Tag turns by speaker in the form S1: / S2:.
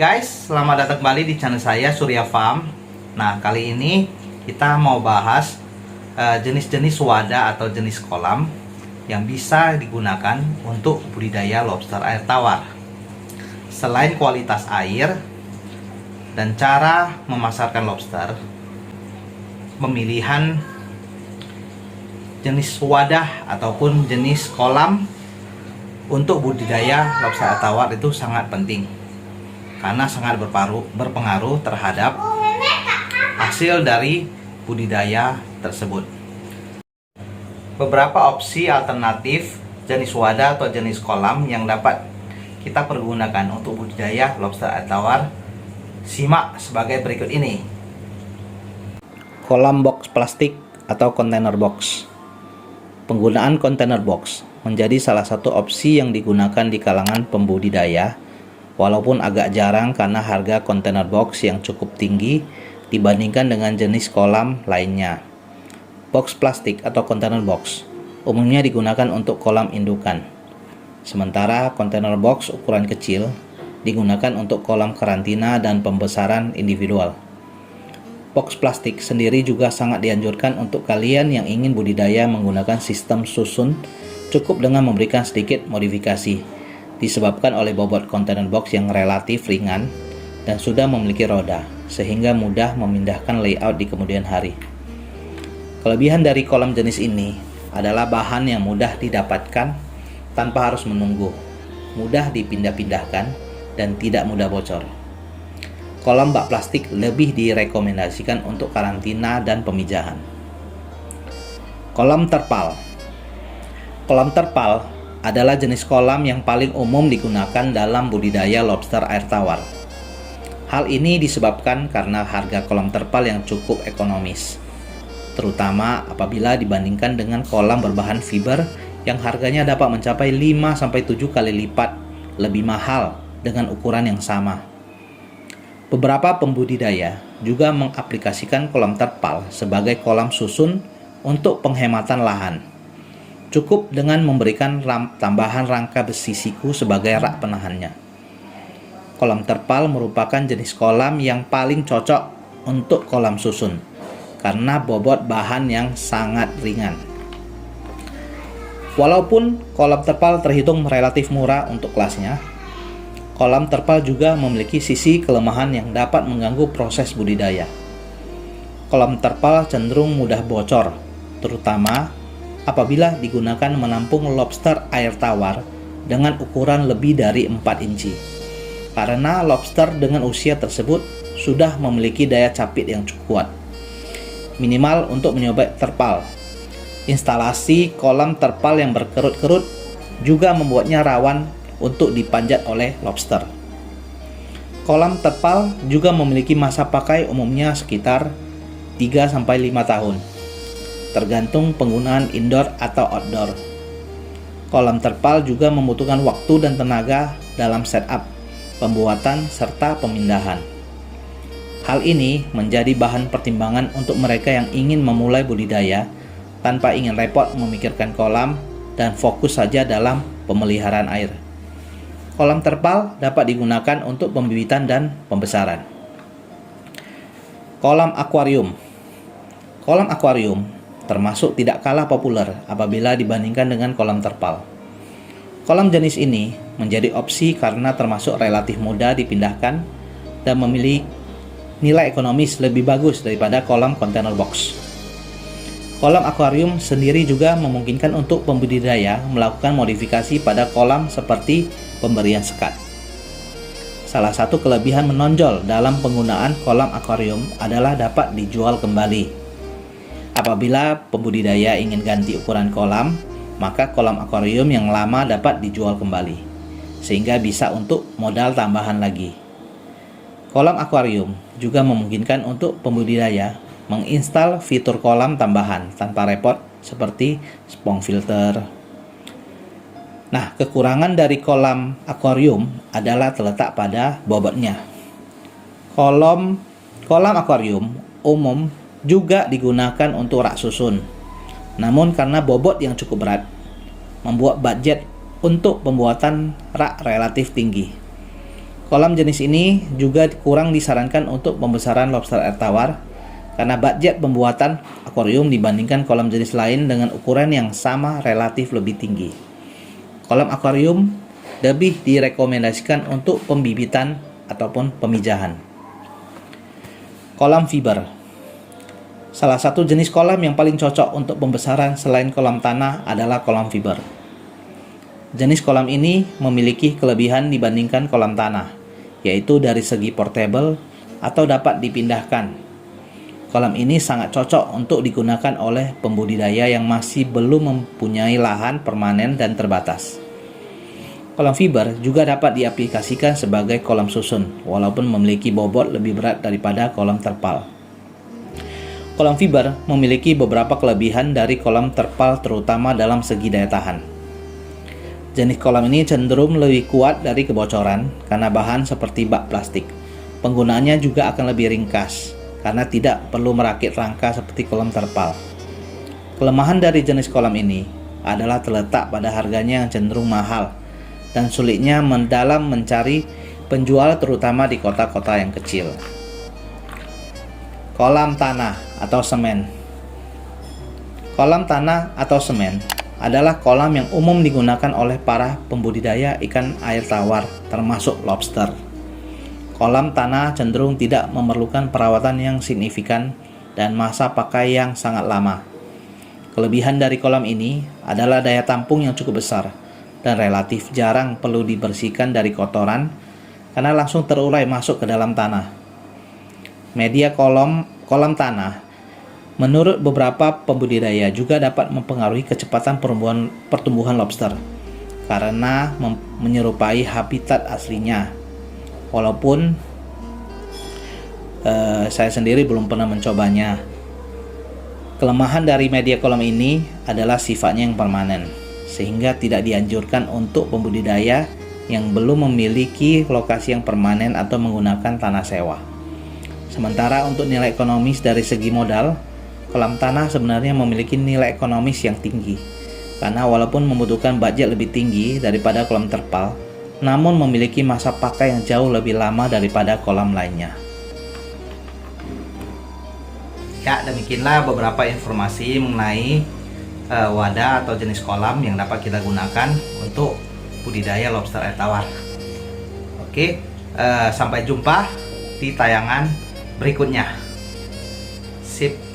S1: Guys, selamat datang kembali di channel saya Surya Farm. Nah, kali ini kita mau bahas jenis-jenis wadah atau jenis kolam yang bisa digunakan untuk budidaya lobster air tawar. Selain kualitas air dan cara memasarkan lobster, pemilihan jenis wadah ataupun jenis kolam untuk budidaya lobster air tawar itu sangat penting, karena sangat berpengaruh terhadap hasil dari budidaya tersebut. Beberapa opsi alternatif jenis wadah atau jenis kolam yang dapat kita pergunakan untuk budidaya lobster air tawar, simak sebagai berikut ini. Kolam box plastik atau container box. Penggunaan container box menjadi salah satu opsi yang digunakan di kalangan pembudidaya, walaupun agak jarang karena harga container box yang cukup tinggi dibandingkan dengan jenis kolam lainnya. Box plastik atau container box umumnya digunakan untuk kolam indukan, sementara container box ukuran kecil digunakan untuk kolam karantina dan pembesaran individual. Box plastik sendiri juga sangat dianjurkan untuk kalian yang ingin budidaya menggunakan sistem susun, cukup dengan memberikan sedikit modifikasi disebabkan oleh bobot container box yang relatif ringan dan sudah memiliki roda, sehingga mudah memindahkan layout di kemudian hari. Kelebihan dari kolam jenis ini adalah bahan yang mudah didapatkan tanpa harus menunggu, mudah dipindah-pindahkan, dan tidak mudah bocor. Kolam bak plastik lebih direkomendasikan untuk karantina dan pemijahan. Kolam terpal. Kolam terpal adalah jenis kolam yang paling umum digunakan dalam budidaya lobster air tawar. Hal ini disebabkan karena harga kolam terpal yang cukup ekonomis, terutama apabila dibandingkan dengan kolam berbahan fiber yang harganya dapat mencapai 5-7 kali lipat lebih mahal dengan ukuran yang sama. Beberapa pembudidaya juga mengaplikasikan kolam terpal sebagai kolam susun untuk penghematan lahan. Cukup dengan memberikan tambahan rangka besi siku sebagai rak penahannya. Kolam terpal merupakan jenis kolam yang paling cocok untuk kolam susun karena bobot bahan yang sangat ringan. Walaupun kolam terpal terhitung relatif murah untuk kelasnya, kolam terpal juga memiliki sisi kelemahan yang dapat mengganggu proses budidaya. Kolam terpal cenderung mudah bocor, terutama apabila digunakan menampung lobster air tawar dengan ukuran lebih dari 4 inci. Karena lobster dengan usia tersebut sudah memiliki daya capit yang cukup kuat. Minimal untuk mencoba terpal. Instalasi kolam terpal yang berkerut-kerut juga membuatnya rawan untuk dipanjat oleh lobster. Kolam terpal juga memiliki masa pakai umumnya sekitar 3-5 tahun, tergantung penggunaan indoor atau outdoor. Kolam terpal juga membutuhkan waktu dan tenaga dalam setup, pembuatan, serta pemindahan. Hal ini menjadi bahan pertimbangan untuk mereka yang ingin memulai budidaya tanpa ingin repot memikirkan kolam dan fokus saja dalam pemeliharaan air. Kolam terpal dapat digunakan untuk pembibitan dan pembesaran. Kolam akuarium. Kolam akuarium termasuk tidak kalah populer apabila dibandingkan dengan kolam terpal. Kolam jenis ini menjadi opsi karena termasuk relatif mudah dipindahkan dan memiliki nilai ekonomis lebih bagus daripada kolam container box. Kolam akuarium sendiri juga memungkinkan untuk pembudidaya melakukan modifikasi pada kolam seperti pemberian sekat. Salah satu kelebihan menonjol dalam penggunaan kolam akuarium adalah dapat dijual kembali. Apabila pembudidaya ingin ganti ukuran kolam, maka kolam akuarium yang lama dapat dijual kembali, sehingga bisa untuk modal tambahan lagi. Kolam akuarium juga memungkinkan untuk pembudidaya menginstal fitur kolam tambahan tanpa repot seperti spong filter. Nah, kekurangan dari kolam akuarium adalah terletak pada bobotnya. Kolam akuarium umum juga digunakan untuk rak susun. Namun karena bobot yang cukup berat, membuat budget untuk pembuatan rak relatif tinggi. Kolam jenis ini juga kurang disarankan untuk pembesaran lobster air tawar karena budget pembuatan akuarium dibandingkan kolam jenis lain dengan ukuran yang sama relatif lebih tinggi. Kolam akuarium lebih direkomendasikan untuk pembibitan ataupun pemijahan. Kolam fiber. Salah satu jenis kolam yang paling cocok untuk pembesaran selain kolam tanah adalah kolam fiber. Jenis kolam ini memiliki kelebihan dibandingkan kolam tanah, yaitu dari segi portable atau dapat dipindahkan. Kolam ini sangat cocok untuk digunakan oleh pembudidaya yang masih belum mempunyai lahan permanen dan terbatas. Kolam fiber juga dapat diaplikasikan sebagai kolam susun, walaupun memiliki bobot lebih berat daripada kolam terpal. Kolam fiber memiliki beberapa kelebihan dari kolam terpal, terutama dalam segi daya tahan. Jenis kolam ini cenderung lebih kuat dari kebocoran karena bahan seperti bak plastik. Penggunaannya juga akan lebih ringkas karena tidak perlu merakit rangka seperti kolam terpal. Kelemahan dari jenis kolam ini adalah terletak pada harganya yang cenderung mahal dan sulitnya mendalam mencari penjual, terutama di kota-kota yang kecil. Kolam tanah atau semen. Kolam tanah atau semen adalah kolam yang umum digunakan oleh para pembudidaya ikan air tawar, termasuk lobster. Kolam tanah cenderung tidak memerlukan perawatan yang signifikan dan masa pakai yang sangat lama. Kelebihan dari kolam ini adalah daya tampung yang cukup besar dan relatif jarang perlu dibersihkan dari kotoran karena langsung terurai masuk ke dalam tanah. Media kolam tanah menurut beberapa pembudidaya juga dapat mempengaruhi kecepatan pertumbuhan lobster karena menyerupai habitat aslinya. Walaupun saya sendiri belum pernah mencobanya. Kelemahan dari media kolam ini adalah sifatnya yang permanen, sehingga tidak dianjurkan untuk pembudidaya yang belum memiliki lokasi yang permanen atau menggunakan tanah sewa. Sementara untuk nilai ekonomis dari segi modal, kolam tanah sebenarnya memiliki nilai ekonomis yang tinggi karena walaupun membutuhkan budget lebih tinggi daripada kolam terpal, namun memiliki masa pakai yang jauh lebih lama daripada kolam lainnya. Ya, demikianlah beberapa informasi mengenai wadah atau jenis kolam yang dapat kita gunakan untuk budidaya lobster air tawar. Oke, sampai jumpa di tayangan berikutnya. Sip.